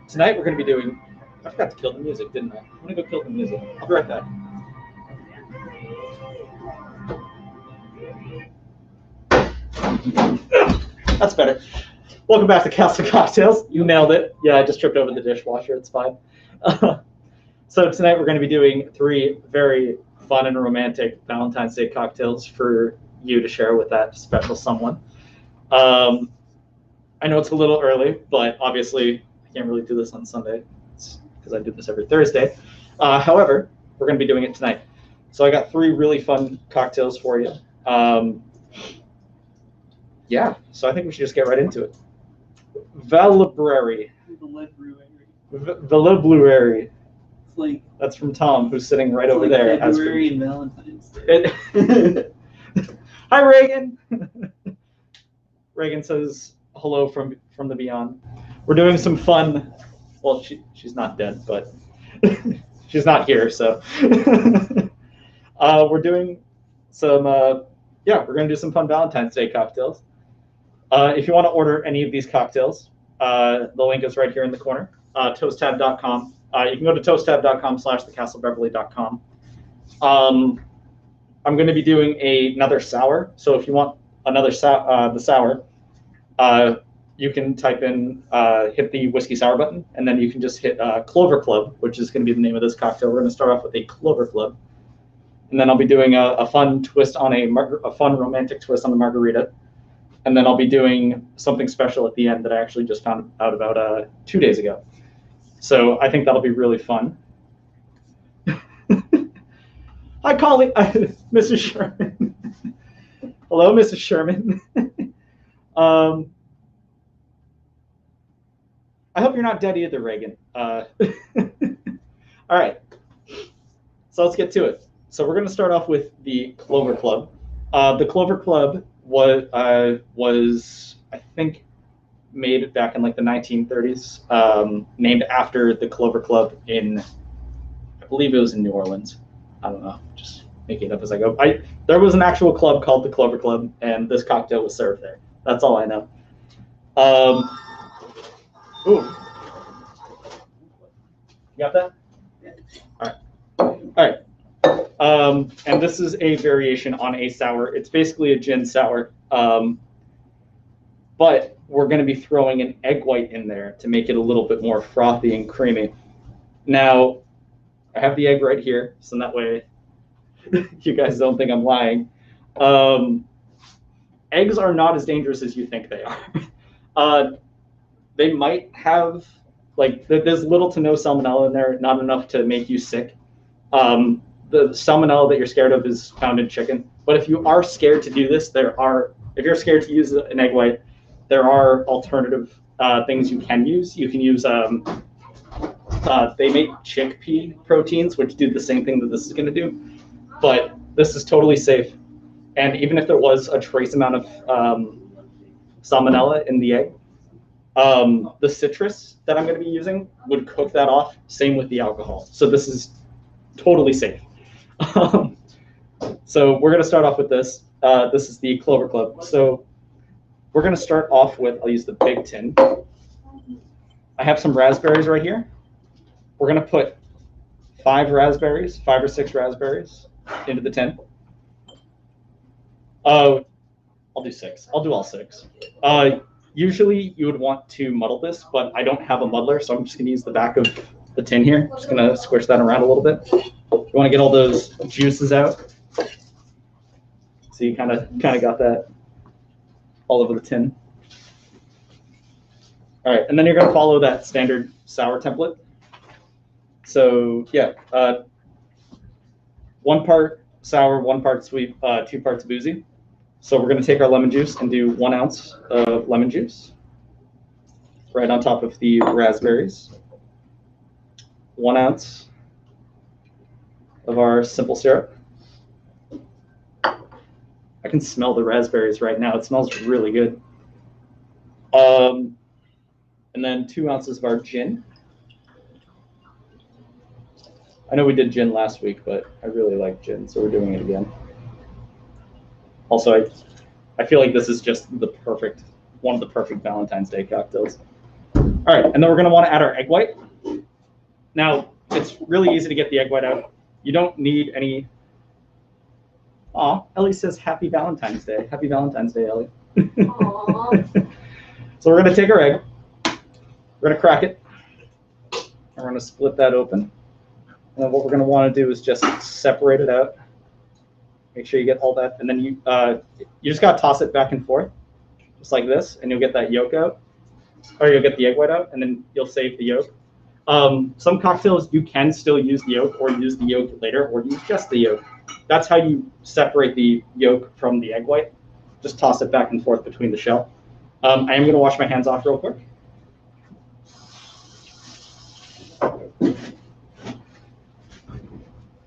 Tonight we're going to be doing. I forgot to kill the music, didn't I? I'm going to go kill the music. I'll be right back. That's better. Welcome back to Castle Cocktails. You nailed it. Yeah, I just tripped over the dishwasher. It's fine. So tonight we're going to be doing 3 very fun and romantic Valentine's Day cocktails for you to share with that special someone. I know it's a little early, but obviously I can't really do this on Sunday because I do this every Thursday. However, we're going to be doing it tonight. So I got 3 really fun cocktails for you. Yeah, so I think we should just get right into it. Valibrery. Valibrery. It's like that's from Tom, who's sitting right over there. February and Valentine's Day. Hi, Reagan. Reagan says hello from the beyond. We're doing some fun. Well, she's not dead, but she's not here, so we're doing some. Yeah, we're gonna do some fun Valentine's Day cocktails. If you want to order any of these cocktails, the link is right here in the corner. Toasttab.com. You can go to toasttab.com/thecastlebeverly.com. I'm going to be doing another sour. So if you want another the sour, you can type in, hit the whiskey sour button, and then you can just hit Clover Club, which is going to be the name of this cocktail. We're going to start off with a Clover Club, and then I'll be doing a fun twist on a fun romantic twist on the margarita, and then I'll be doing something special at the end that I actually just found out about 2 days ago. So I think that'll be really fun. Hi, colleague, Mrs. Sherman. Hello, Mrs. Sherman. I hope you're not dead either, Reagan. All right, so let's get to it. So we're going to start off with the Clover Club. The Clover Club was I think, made back in like the 1930s, named after the Clover Club in, I believe it was in New Orleans. I don't know, just making it up as I go. There was an actual club called the Clover Club, and this cocktail was served there. That's all I know. Ooh. You got that? All right. And this is a variation on a sour. It's basically a gin sour, but we're going to be throwing an egg white in there to make it a little bit more frothy and creamy. Now, I have the egg right here, so that way you guys don't think I'm lying. Eggs are not as dangerous as you think they are. They might have, like, there's little to no salmonella in there, not enough to make you sick. The salmonella that you're scared of is found in chicken. But if you are scared to do this, if you're scared to use an egg white, there are alternative things you can use. You can use, they make chickpea proteins, which do the same thing that this is going to do. But this is totally safe. And even if there was a trace amount of salmonella in the egg, the citrus that I'm going to be using would cook that off. Same with the alcohol. So this is totally safe. So we're going to start off with this. This is the Clover Club. So we're going to start off with, I'll use the big tin. I have some raspberries right here. We're going to put 5 or 6 raspberries into the tin. I'll do 6. I'll do all 6. Usually you would want to muddle this, but I don't have a muddler, so I'm just going to use the back of the tin here. Just going to squish that around a little bit. You want to get all those juices out. So you kind of got that all over the tin. All right, and then you're going to follow that standard sour template. So yeah, 1 part sour, 1 part sweet, 2 parts boozy. So we're going to take our lemon juice and do 1 ounce of lemon juice right on top of the raspberries. 1 ounce of our simple syrup. I can smell the raspberries right now. It smells really good. And then 2 ounces of our gin. I know we did gin last week, but I really like gin, so we're doing it again. Also, I feel like this is just one of the perfect Valentine's Day cocktails. All right, and then we're going to want to add our egg white. Now, it's really easy to get the egg white out. You don't need any. Aw, Ellie says Happy Valentine's Day. Happy Valentine's Day, Ellie. So we're going to take our egg. We're going to crack it. We're going to split that open. And then what we're going to want to do is just separate it out. Make sure you get all that. And then you just got to toss it back and forth, just like this, and you'll get that yolk out. Or you'll get the egg white out, and then you'll save the yolk. Some cocktails, you can still use the yolk or use the yolk later or use just the yolk. That's how you separate the yolk from the egg white. Just toss it back and forth between the shell. I am going to wash my hands off real quick.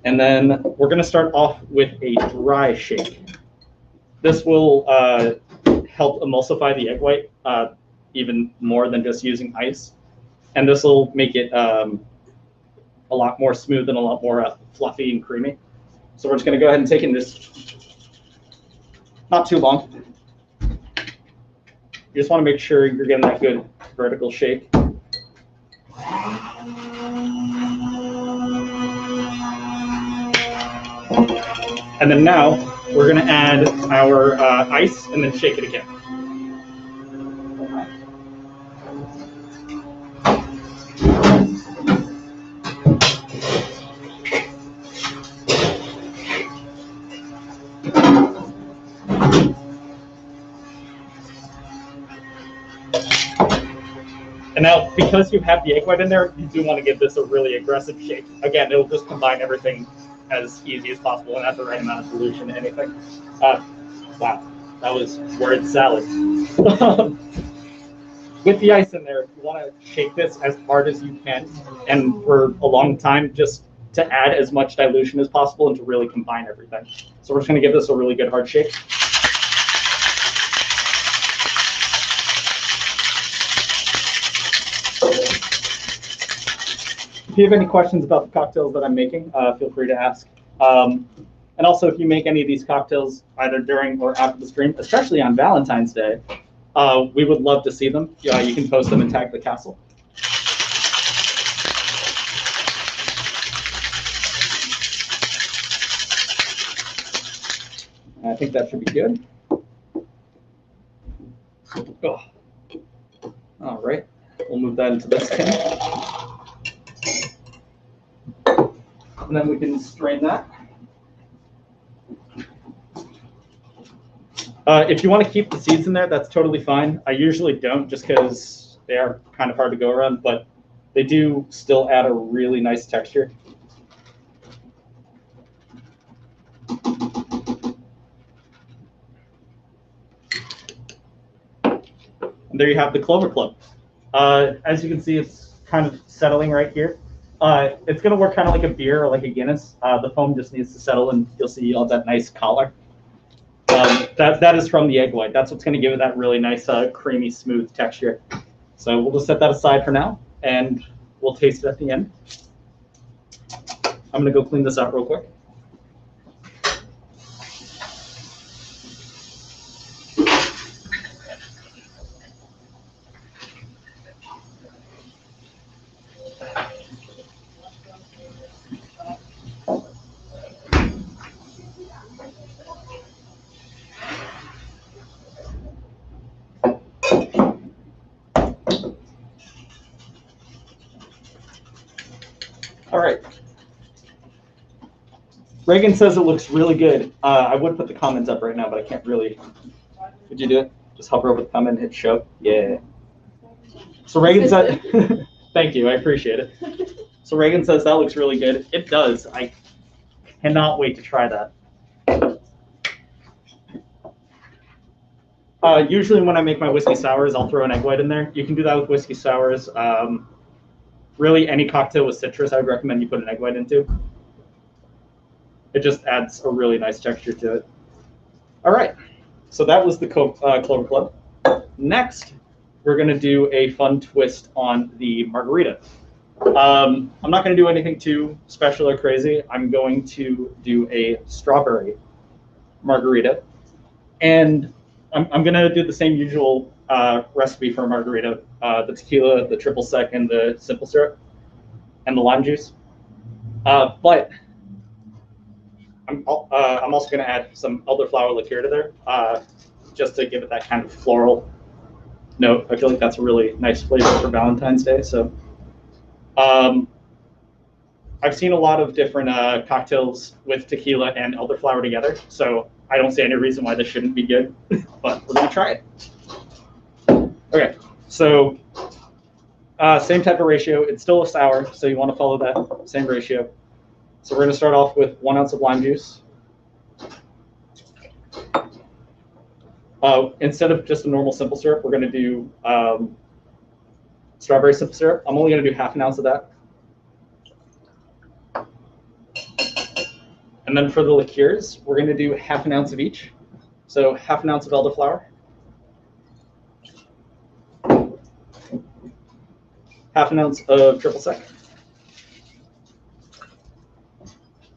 And then we're going to start off with a dry shake. This will help emulsify the egg white even more than just using ice. And this will make it a lot more smooth and a lot more fluffy and creamy. So we're just going to go ahead and take it in just not too long. You just want to make sure you're getting that good vertical shake. And then now we're going to add our ice and then shake it again. And now, because you have the egg white in there, you do want to give this a really aggressive shake. Again, it'll just combine everything as easy as possible and add the right amount of solution to anything. Wow, that was word salad. With the ice in there, you want to shake this as hard as you can and for a long time, just to add as much dilution as possible and to really combine everything. So we're just going to give this a really good hard shake. If you have any questions about the cocktails that I'm making, feel free to ask. And also, if you make any of these cocktails either during or after the stream, especially on Valentine's Day, we would love to see them. You can post them and tag the castle. I think that should be good. Oh. All right, we'll move that into this tin. And then we can strain that. If you want to keep the seeds in there, that's totally fine. I usually don't just because they are kind of hard to go around, but they do still add a really nice texture. And there you have the Clover Club. As you can see, it's kind of settling right here. It's going to work kind of like a beer or like a Guinness. The foam just needs to settle, and you'll see all that nice color. That is from the egg white. That's what's going to give it that really nice, creamy, smooth texture. So we'll just set that aside for now, and we'll taste it at the end. I'm going to go clean this out real quick. All right. Reagan says it looks really good. I would put the comments up right now, but I can't really. Would you do it? Just hover over the comment and hit show. Yeah. So Reagan said, thank you. I appreciate it. So Reagan says that looks really good. It does. I cannot wait to try that. Usually when I make my whiskey sours, I'll throw an egg white in there. You can do that with whiskey sours. Really, any cocktail with citrus, I would recommend you put an egg white into. It just adds a really nice texture to it. All right, so that was the Clover Club. Next, we're going to do a fun twist on the margarita. I'm not going to do anything too special or crazy. I'm going to do a strawberry margarita. And I'm going to do the same usual recipe for a margarita: the tequila, the triple sec, and the simple syrup, and the lime juice. But I'm also going to add some elderflower liqueur to there, just to give it that kind of floral note. I feel like that's a really nice flavor for Valentine's Day. So I've seen a lot of different cocktails with tequila and elderflower together, so I don't see any reason why this shouldn't be good, but we're going to try it. Okay, so same type of ratio. It's still a sour, so you want to follow that same ratio. So we're going to start off with 1 ounce of lime juice. Instead of just a normal simple syrup, we're going to do strawberry simple syrup. I'm only going to do half an ounce of that. And then for the liqueurs, we're going to do half an ounce of each. So half an ounce of elderflower, half an ounce of triple sec,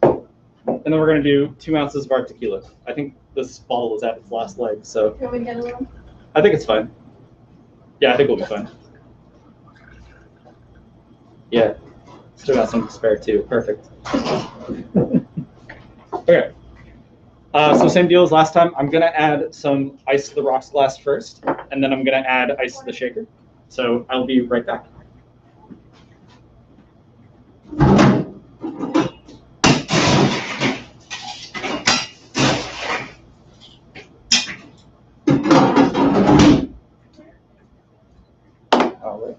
and then we're going to do 2 ounces of our tequila. I think this bottle is at its last leg, so Can we get a little? I think it's fine. Yeah, I think we'll be fine. Yeah, still got some to spare too. Perfect. Okay. So same deal as last time. I'm going to add some ice to the rocks glass first, and then I'm going to add ice to the shaker. So I'll be right back. All right.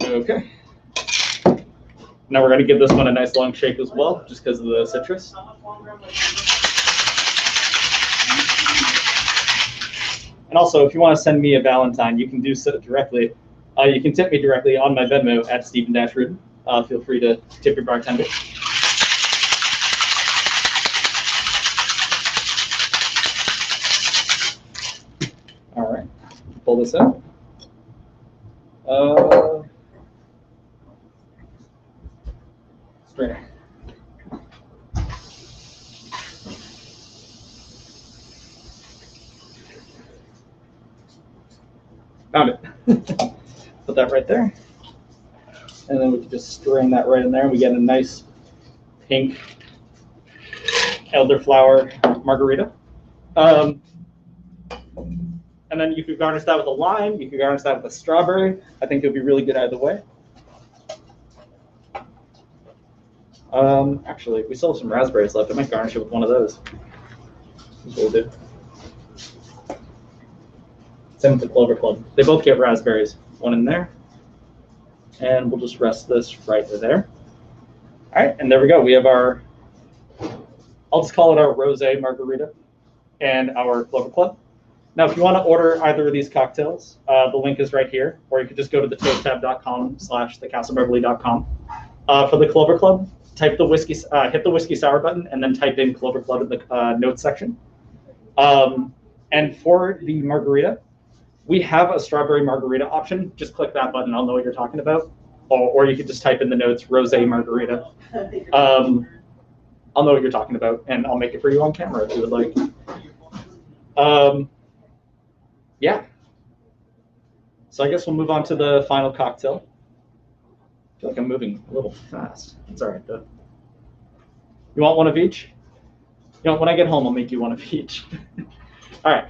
Okay. Now we're going to give this one a nice long shake as well, just because of the citrus. And also, if you want to send me a Valentine, you can do so directly. You can tip me directly on my Venmo at Stephen-Rudin. Feel free to tip your bartender. All right, pull this out. Strainer. Found it. Put that right there. And then we can just strain that right in there. We get a nice pink elderflower margarita. And then you could garnish that with a lime. You could garnish that with a strawberry. I think it would be really good either way. Actually, we still have some raspberries left. I might garnish it with one of those. That's what we'll do. Same with the Clover Club. They both get raspberries. One in there. And we'll just rest this right there. All right, and there we go. We have our, I'll just call it our Rosé Margarita and our Clover Club. Now, if you want to order either of these cocktails, the link is right here, or you could just go to thetoasttab.com/thecastlebeverly.com. For the Clover Club, type the whiskey, hit the whiskey sour button, and then type in Clover Club in the notes section. And for the margarita, we have a strawberry margarita option. Just click that button. I'll know what you're talking about. Or you could just type in the notes, Rosé Margarita. I'll know what you're talking about, and I'll make it for you on camera if you would like. Yeah. So I guess we'll move on to the final cocktail. I feel like I'm moving a little fast. It's all right, though. You want one of each? You know, when I get home, I'll make you one of each. All right.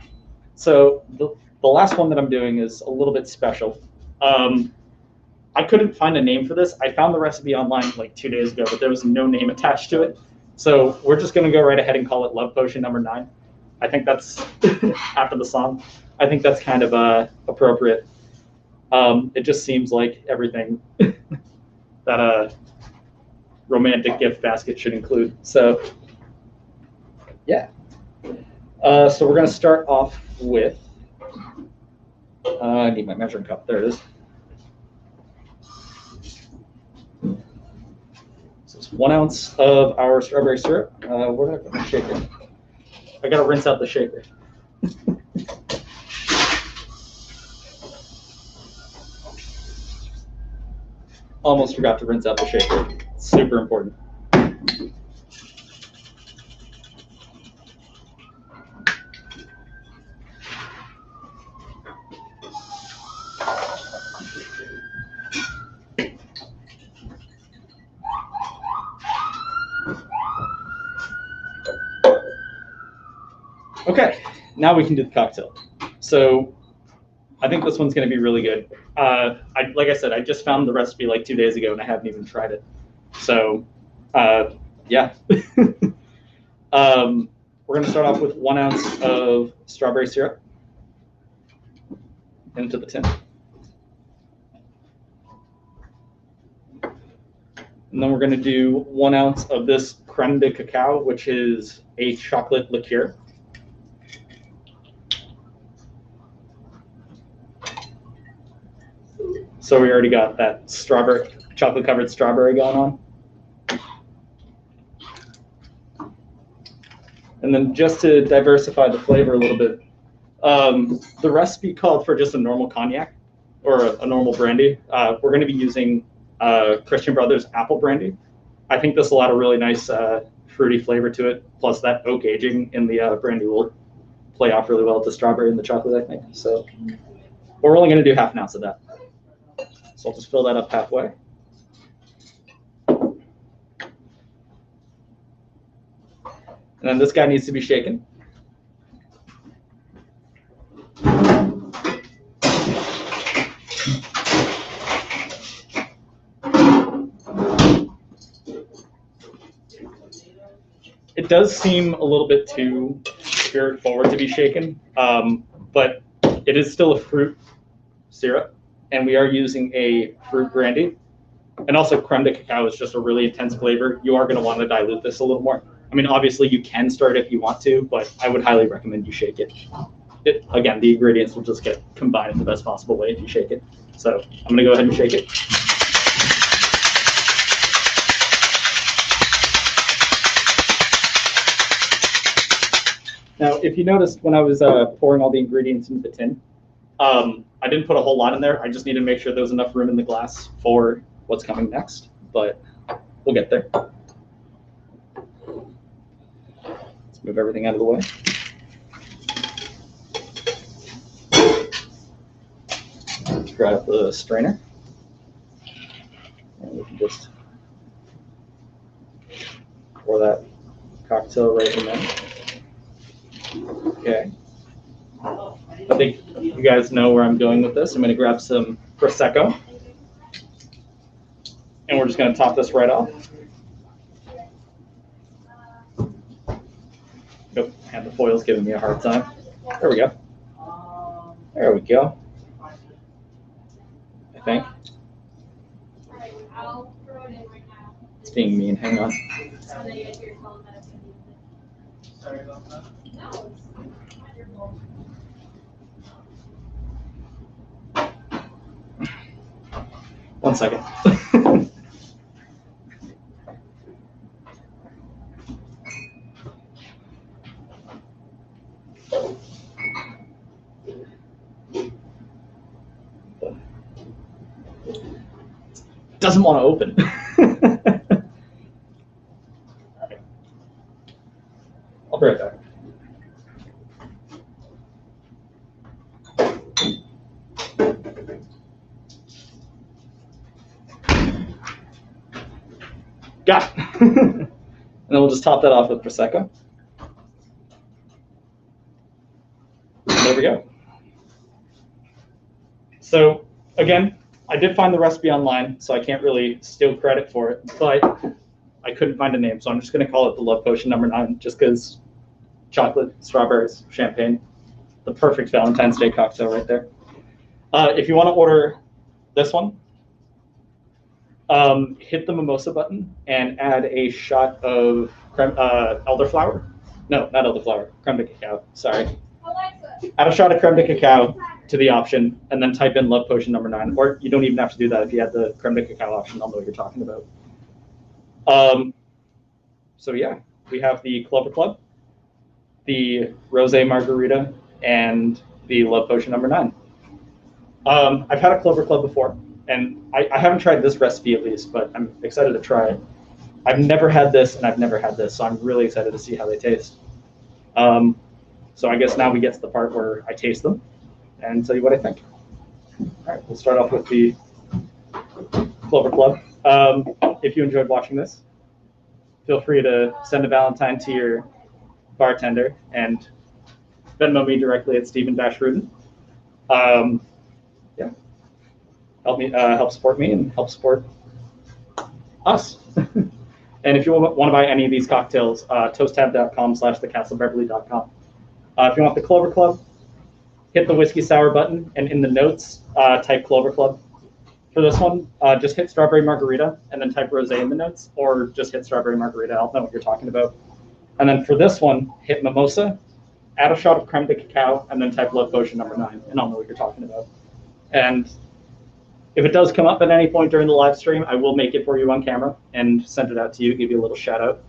So the last one that I'm doing is a little bit special. I couldn't find a name for this. I found the recipe online like 2 days ago, but there was no name attached to it. So we're just going to go right ahead and call it Love Potion number 9. I think that's, after the song, I think that's kind of appropriate. It just seems like everything that a romantic gift basket should include. So, yeah. So we're going to start off with, I need my measuring cup. There it is. So it's 1 ounce of our strawberry syrup. Where did I put my shaker? I got to rinse out the shaker. Almost forgot to rinse out the shaker. Super important. Okay, now we can do the cocktail. So I think this one's going to be really good. Like I said, I just found the recipe like 2 days ago and I haven't even tried it. So yeah. We're going to start off with 1 ounce of strawberry syrup into the tin. And then we're going to do 1 ounce of this creme de cacao, which is a chocolate liqueur. So we already got that strawberry, chocolate covered strawberry going on. And then just to diversify the flavor a little bit, the recipe called for just a normal cognac or a normal brandy. We're going to be using Christian Brothers apple brandy. I think this will add a really nice fruity flavor to it. Plus that oak aging in the brandy will play off really well with the strawberry and the chocolate, I think. So we're only going to do ½ ounce of that. So I'll just fill that up halfway. And then this guy needs to be shaken. It does seem a little bit too spirit forward to be shaken, but it is still a fruit syrup, and we are using a fruit brandy. And also creme de cacao is just a really intense flavor. You are going to want to dilute this a little more. I mean, obviously you can start if you want to, but I would highly recommend you shake it. Again, the ingredients will just get combined in the best possible way if you shake it. So I'm going to go ahead and shake it. Now, if you noticed when I was pouring all the ingredients into the tin, I didn't put a whole lot in there. I just needed to make sure there was enough room in the glass for what's coming next, but we'll get there. Let's move everything out of the way. Let's grab the strainer. And we can just pour that cocktail right in there. Okay. I think you guys know where I'm going with this. I'm going to grab some Prosecco. And we're just going to top this right off. Nope, and the foil's giving me a hard time. There we go. There we go. I think. It's being mean. Hang on. Sorry about that. 1 second. Doesn't want to open. Right. I'll be right back. Got it. And then we'll just top that off with Prosecco. There we go. So again, I did find the recipe online, so I can't really steal credit for it, but I couldn't find a name, so I'm just going to call it the Love Potion #9, just because chocolate, strawberries, champagne, the perfect Valentine's Day cocktail right there. If you want to order this one, hit the mimosa button and add a shot of elderflower. No, not elderflower, creme de cacao, sorry. Add a shot of creme de cacao to the option, and then type in Love Potion #9, or you don't even have to do that. If you add the creme de cacao option, I'll know what you're talking about. So yeah, we have the Clover Club, the Rosé Margarita, and the Love Potion #9. I've had a Clover Club before, And I haven't tried this recipe at least, but I'm excited to try it. I've never had this, and I've never had this, so I'm really excited to see how they taste. So I guess now we get to the part where I taste them and tell you what I think. All right, we'll start off with the Clover Club. If you enjoyed watching this, feel free to send a Valentine to your bartender and Venmo me directly at Stephen-Rudin. Yeah, help support me and help support us. And if you want to buy any of these cocktails, toasttab.com/thecastlebeverly.com. If you want the Clover Club, hit the whiskey sour button, and in the notes, type Clover Club. For this one, just hit strawberry margarita, and then type rosé in the notes, or just hit strawberry margarita. I'll know what you're talking about. And then for this one, hit mimosa, add a shot of creme de cacao, and then type love potion number 9, and I'll know what you're talking about. And if it does come up at any point during the live stream, I will make it for you on camera and send it out to you, give you a little shout out.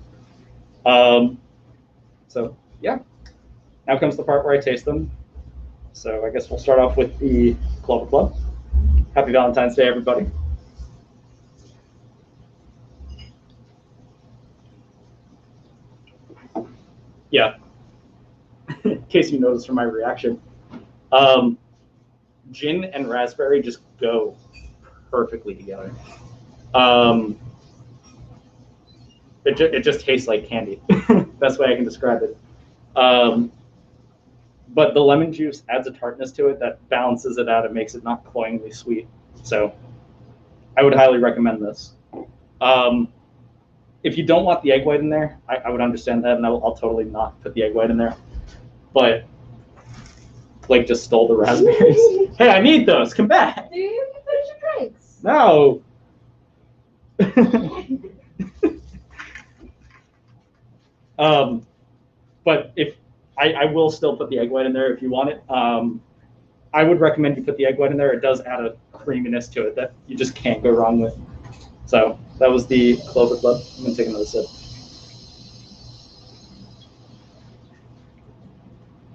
So yeah, now comes the part where I taste them. So I guess we'll start off with the Clover Club. Happy Valentine's Day, everybody. Yeah, in case you noticed from my reaction, gin and raspberry just go perfectly together. It just tastes like candy. Best way I can describe it. But the lemon juice adds a tartness to it that balances it out and makes it not cloyingly sweet. So I would highly recommend this. If you don't want the egg white in there, I would understand that, and I'll totally not put the egg white in there. But Blake just stole the raspberries. Hey, I need those. Come back. Do you finish your drinks? No. But if I will still put the egg white in there if you want it. I would recommend you put the egg white in there. It does add a creaminess to it that you just can't go wrong with. So that was the Clover Club. I'm gonna take another sip.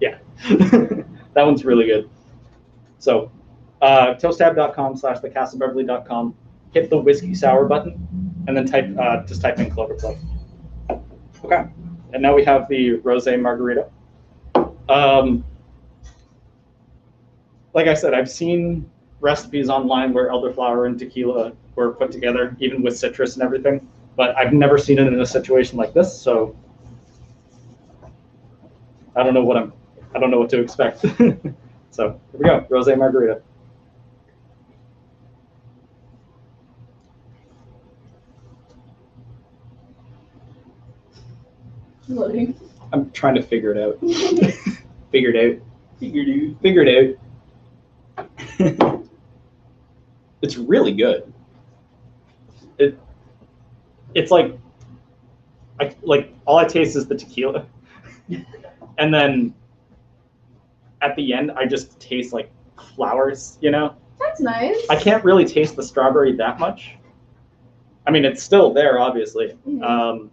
Yeah, that one's really good. So toasttab.com/thecastlebeverly.com. Hit the whiskey sour button, and then just type in Clover Club. Okay, and now we have the rosé margarita. Like I said, I've seen recipes online where elderflower and tequila were put together, even with citrus and everything, but I've never seen it in a situation like this. So I don't know what to expect. So here we go, rosé margarita. Loading. I'm trying to figure it out. Figured out. It's really good. It's like all I taste is the tequila, and then at the end I just taste like flowers. You know. That's nice. I can't really taste the strawberry that much. I mean, it's still there, obviously. Mm-hmm.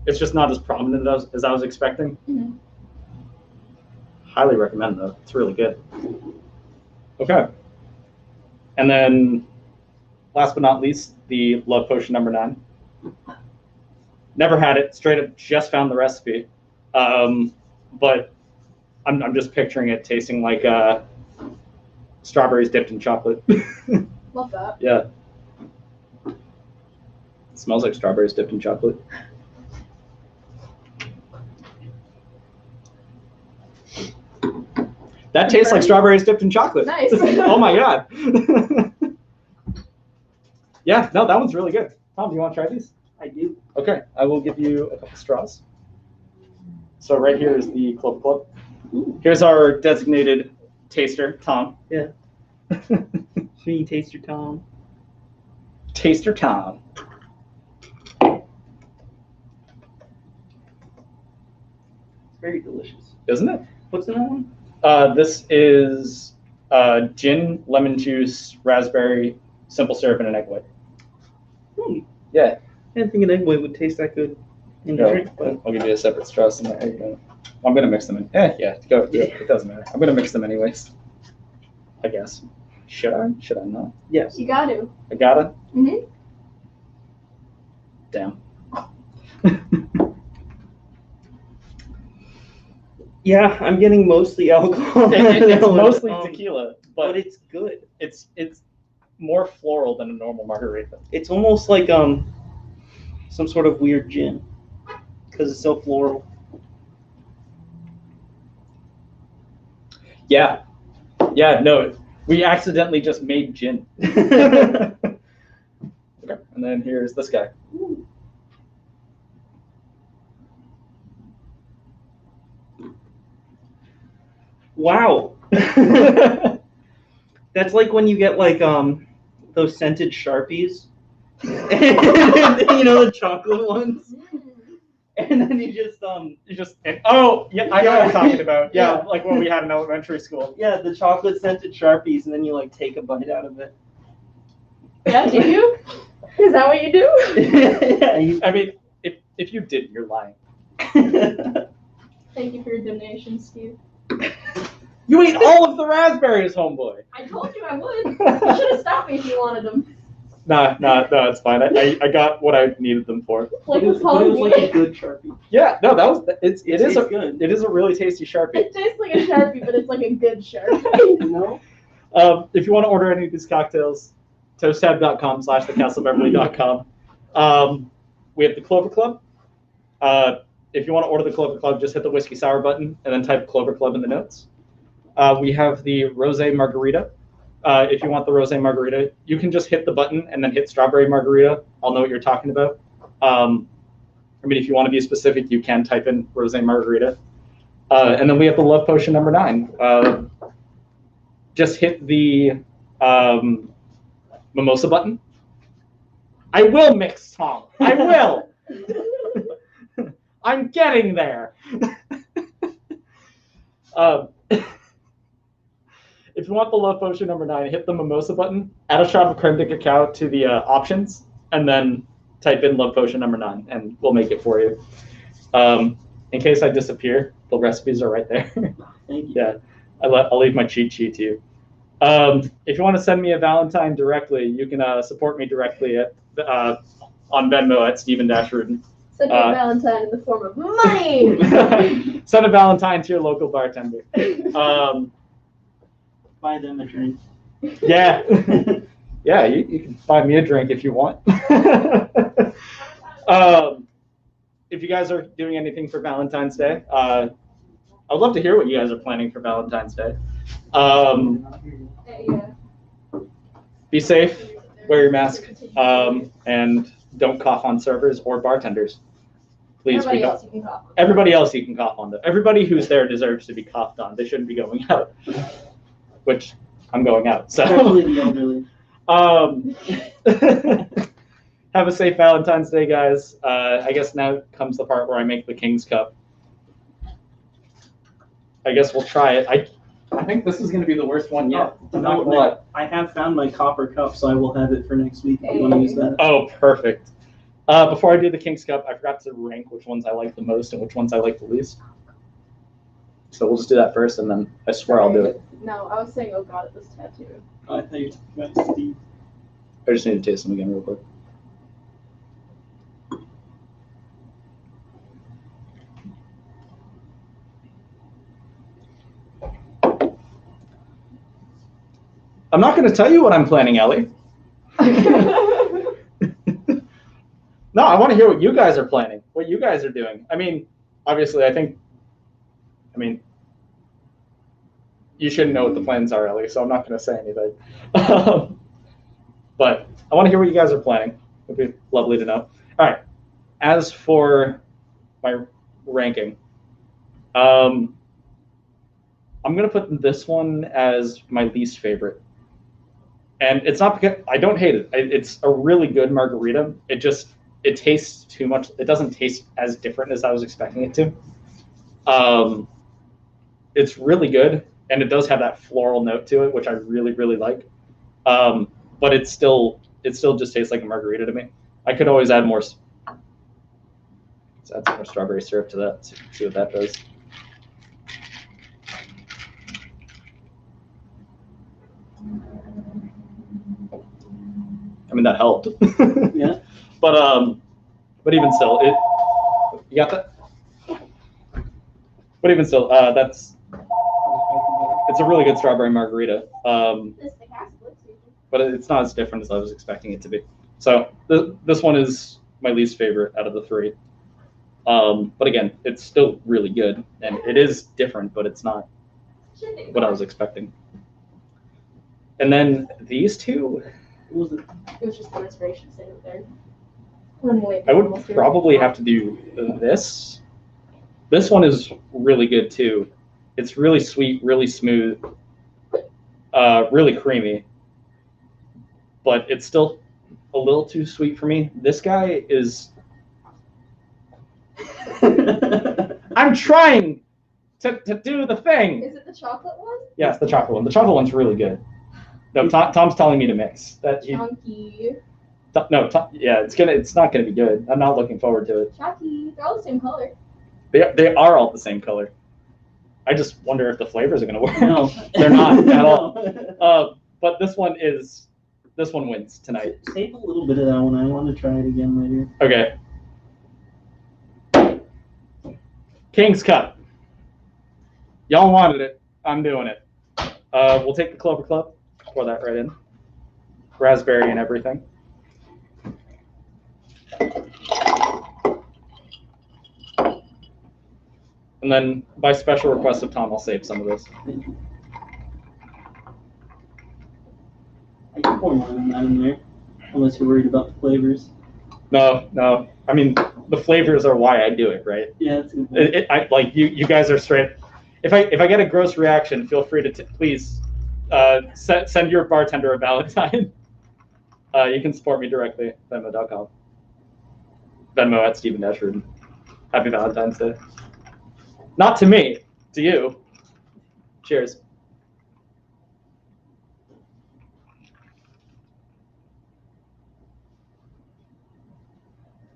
It's just not as prominent as I was expecting. Mm-hmm. Highly recommend though. It's really good. Okay. And then last but not least, the love potion number 9. Never had it, straight up just found the recipe. But I'm just picturing it tasting like strawberries dipped in chocolate. Love that. Yeah. It smells like strawberries dipped in chocolate. That tastes like strawberries dipped in chocolate. Nice. Oh my God. Yeah, no, that one's really good. Tom, do you want to try these? I do. Okay, I will give you a couple straws. So right here is the Clover Club. Here's our designated taster, Tom. Yeah. Sweet taster Tom. Taster Tom. It's very delicious. Isn't it? What's in that one? This is gin, lemon juice, raspberry, simple syrup, and an egg white. Yeah. I didn't think an egg white would taste that good in the Go. drink, but I'll give you a separate straw. So there you go. I'm gonna mix them in. Yeah, go. It doesn't matter. I'm gonna mix them anyways. I guess. Should I? Should I not? Yes. You got to. I gotta? Mhm. Damn. Yeah, I'm getting mostly alcohol. It's mostly tequila, but but it's good. it's more floral than a normal margarita. It's almost like some sort of weird gin because it's so floral. Yeah. Yeah, no. We accidentally just made gin. Okay. And then here's this guy. Wow. That's like when you get like those scented Sharpies. You know, the chocolate ones. And then you just oh yeah, I know what you're talking about. Yeah, Yeah. like what we had in elementary school. yeah, the chocolate scented Sharpies, and then you like take a bite out of it. Yeah, do you? Is that what you do? Yeah, you- I mean, if you didn't, you're lying. Thank you for your donation, Steve. You ate all of the raspberries, homeboy. I told you I would. You should have stopped me if you wanted them. Nah, it's fine. I got what I needed them for. Like but with it was like a Halloween. good Sharpie. Yeah, no, that was it is good. it is a really tasty Sharpie. It tastes like a Sharpie, but it's like a good Sharpie. You know? If you want to order any of these cocktails, toasttab.com/thecastlebeverly.com. We have the Clover Club. If you want to order the Clover Club, just hit the whiskey sour button and then type Clover Club in the notes. We have the Rosé Margarita. If you want the Rosé Margarita, you can just hit the button and then hit Strawberry Margarita. I'll know what you're talking about. I mean, if you want to be specific, you can type in Rosé Margarita. And then we have the Love Potion number 9. Just hit the mimosa button. I will mix, Tom. I will. I'm getting there. If you want the Love Potion number 9, hit the mimosa button, add a shot of creme de cacao to the options, and then type in Love Potion number 9, and we'll make it for you. In case I disappear, the recipes are right there. Thank you. Yeah, I'll leave my cheat sheet to you. If you want to send me a Valentine directly, you can support me directly at on Venmo at Steven-Rudin. Send me a Valentine in the form of money. Send a Valentine to your local bartender. Buy them a drink. Yeah. Yeah, you can buy me a drink if you want. If you guys are doing anything for Valentine's Day, I'd love to hear what you guys are planning for Valentine's Day. Yeah. Be safe, wear your mask, and don't cough on servers or bartenders. Please. Everybody else you can cough on. Everybody else you can cough on. Everybody who's there deserves to be coughed on. They shouldn't be going out, which I'm going out. So. Especially the elderly. Have a safe Valentine's Day, guys. I guess now comes the part where I make the King's Cup. I guess we'll try it. I think this is going to be the worst one yet. I'm not gonna lie. I have found my copper cup, so I will have it for next week if you want to use that. Oh, perfect. Before I do the King's Cup, I forgot to rank which ones I like the most and which ones I like the least. So we'll just do that first, and then I swear I'll do it. No, I was saying, oh god, at this tattoo. I thought you were talking about Steve. I just need to taste them again real quick. I'm not going to tell you what I'm planning, Ellie. No, I want to hear what you guys are planning, what you guys are doing. I mean, obviously, you shouldn't know what the plans are, Ellie, so I'm not going to say anything. But I want to hear what you guys are planning. It'd be lovely to know. All right. As for my ranking, I'm going to put this one as my least favorite. And it's not because I don't hate it. It's a really good margarita. It tastes too much. It doesn't taste as different as I was expecting it to. It's really good, and it does have that floral note to it, which I really, really like. But it still just tastes like a margarita to me. I could always add more. Let's add some more strawberry syrup to that. See what that does. I mean, that helped. Yeah. But even still, you got that? But even still, it's a really good strawberry margarita. But it's not as different as I was expecting it to be. So this one is my least favorite out of the three. But again, it's still really good, and it is different, but it's not what I was expecting. And then these two, What was it? It was just the respiration state of there. I would probably have to do this. This one is really good too. It's really sweet, really smooth, really creamy, but it's still a little too sweet for me. This guy is. I'm trying to do the thing. Is it the chocolate one? Yes, the chocolate one. The chocolate one's really good. No, Tom's telling me to mix. Chunky. Yeah, it's not gonna be good. I'm not looking forward to it. Chunky. They're all the same color. They are all the same color. I just wonder if the flavors are gonna work. No, They're not at all. But this one wins tonight. Save a little bit of that one. I want to try it again later. Okay. King's Cup. Y'all wanted it. I'm doing it. We'll take the Clover Club. Pour that right in. Raspberry and everything. And then, by special request of Tom, I'll save some of this. I can pour more than that in there, unless you're worried about the flavors. No. I mean, the flavors are why I do it, right? Yeah, that's a good point. Like you guys are straight. If I get a gross reaction, feel free to please send your bartender a Valentine. You can support me directly, Venmo.com. Venmo at Stephen Dashford. Happy Valentine's Day. Not to me, to you. Cheers.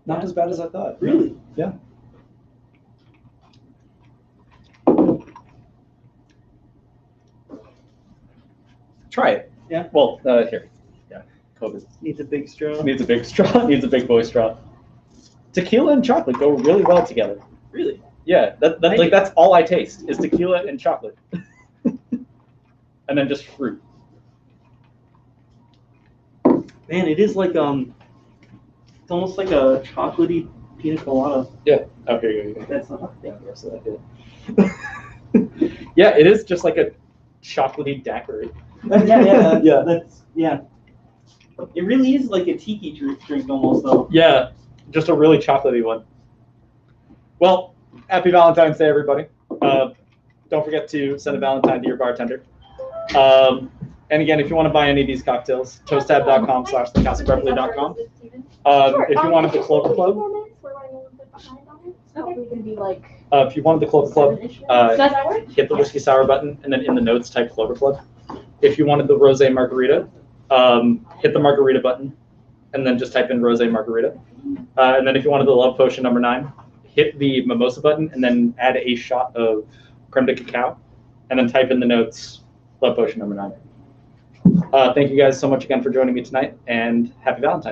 Not as bad as I thought. Really? Yeah. Try it. Yeah. Well, here. Yeah. COVID. Needs a big straw. Needs a big straw. Needs a big boy straw. Tequila and chocolate go really well together. Really? Yeah. That's all I taste is tequila and chocolate. And then just fruit. Man, it is like it's almost like a chocolatey pina colada. Yeah. Oh, here you go. That's not. Yeah, the rest of that. Yeah, it is just like a chocolatey daiquiri. Yeah. It really is like a tiki drink almost, though. Yeah, just a really chocolatey one. Well, happy Valentine's Day, everybody. Don't forget to send a Valentine to your bartender. And again, if you want to buy any of these cocktails, toasttab.com/thecastlebeverly.com. If you wanted the Clover Club, if you wanted the Clover Club, hit the whiskey sour button, and then in the notes type Clover Club. If you wanted the rosé margarita, hit the margarita button, and then just type in rosé margarita. And then if you wanted the love potion number 9, hit the mimosa button, and then add a shot of creme de cacao, and then type in the notes love potion number 9. Thank you guys so much again for joining me tonight, and happy Valentine's Day.